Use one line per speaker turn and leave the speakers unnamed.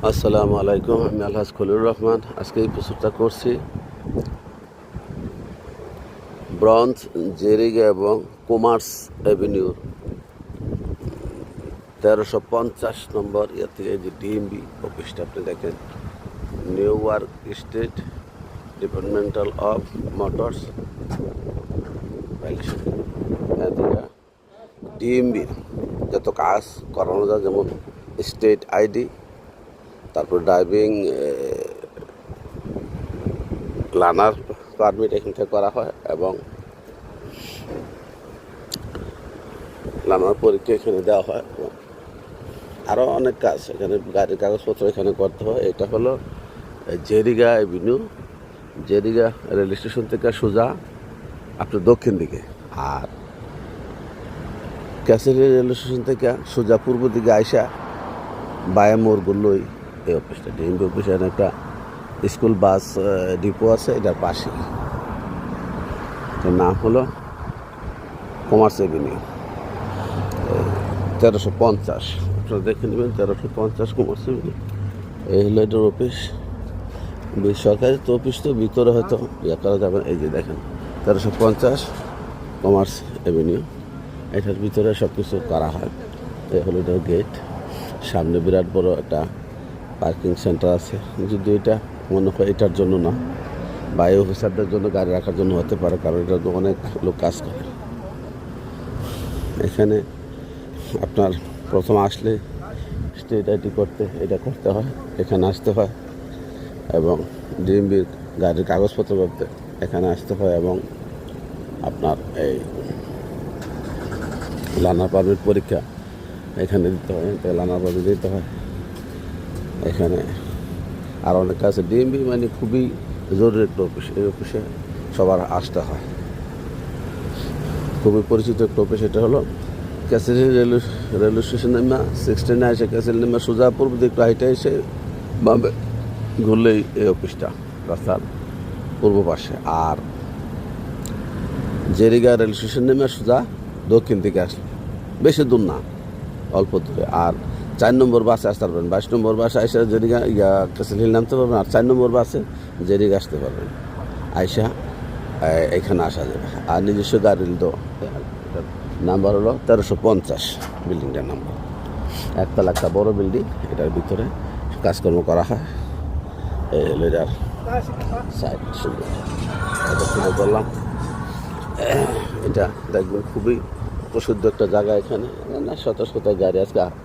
আসসালামু আলাইকুম, আমি আলহাজ খলিলুর রহমান। আজকে এই প্রস্তুতটা করছি ব্রঞ্জ, জেরিগা এবং কমার্স অ্যাভিনিউর 1350 নম্বর ইয়ে থেকে যে ডিএমবি অফিসটা আপনি দেখেন, new work state departmental of motors DMB যত কাজ করানো যায়, যেমন স্টেট আইডি, তারপর ড্রাইভিং লার্নার পারমিট এখান থেকে করা হয় এবং লার্নার পরীক্ষা এখানে দেওয়া হয় এবং আরও অনেক কাজ এখানে, গাড়ির কাগজপত্র এখানে করতে হয়। এটা হলো জেরিগা অ্যাভিনিউ, জেরিগা রেল স্টেশন থেকে সোজা আপনার দক্ষিণ দিকে, আর ক্যাসেলি রেল স্টেশন থেকে সোজা পূর্ব দিকে আইসা বায়া মোড় গড়লই এই অফিসটা, ডিএমবি অফিস। এখানে একটা স্কুল বাস ডিপো আছে, এটার পাশে। এটার নাম হলো কমার্স অ্যাভিনিউ 1350। আপনারা দেখে নেবেন 1350 কমার্স অ্যাভিনিউ। এই হলো এটার অফিস। সরকারি তো অফিস, তো ভিতরে হয়তো ইয়ে করা যাবে। এই যে দেখেন 1350 কমার্স অ্যাভিনিউ, এটার ভিতরে সব কিছু করা হয়। এই হলো এটার গেট। সামনে বিরাট বড় একটা পার্কিং সেন্টার আছে, যদি এটা মনে হয় এটার জন্য না, বাই অফিসারদের জন্য গাড়ি রাখার জন্য হতে পারে, কারণ এটা তো অনেক লোক কাজ করে এখানে। আপনার প্রথম আসলে স্টেট আইডি এটা করতে হয়, এখানে আসতে হয়, এবং ডিএমবির গাড়ির কাগজপত্র করতে এখানে আসতে হয়, এবং আপনার এই লার্নার পারমিট পরীক্ষা এখানে দিতে হয়, লার্নার পারমিট দিতে হয় এখানে। আর অনেক আছে। ডিএমবি মানে খুবই জরুরি একটা অফিস, এই অফিসে সবার আসতে হয়। খুবই পরিচিত একটা অফিস। এটা হলো ক্যাসেলি রেলওয়ে স্টেশন নেমা 16 এসে ক্যাসেলি নেমা সোজা পূর্ব দিক রাইটে এসে বামে ঘুরলেই এই অফিসটা রাস্তার পূর্ব পাশে। আর জেরিগা রেল স্টেশন নেমে সোজা দক্ষিণ দিকে আসলে বেশি দূর না, অল্প দূরে। আর 4 নম্বর বাসে আসতে পারবেন, 22 নম্বর বাসে আইসা জেরিগা ক্যাসেল হিল নামতে পারবেন, আর 4 নম্বর বাসে জেরিগা আসতে পারবেন। আইসা এখানে আসা যাবে। আর নিজস্ব গাড়ি তো নাম্বার হলো 1350, বিল্ডিংটার নাম্বার। একতলা একটা বড় বিল্ডিং, এটার ভিতরে কাজকর্ম করা হয়। এই হলো এটার সাইড, সুন্দর এটা তুলে করলাম। এটা দেখবেন খুবই প্রসিদ্ধ একটা জায়গা। এখানে না শত শত গাড়ি আজকে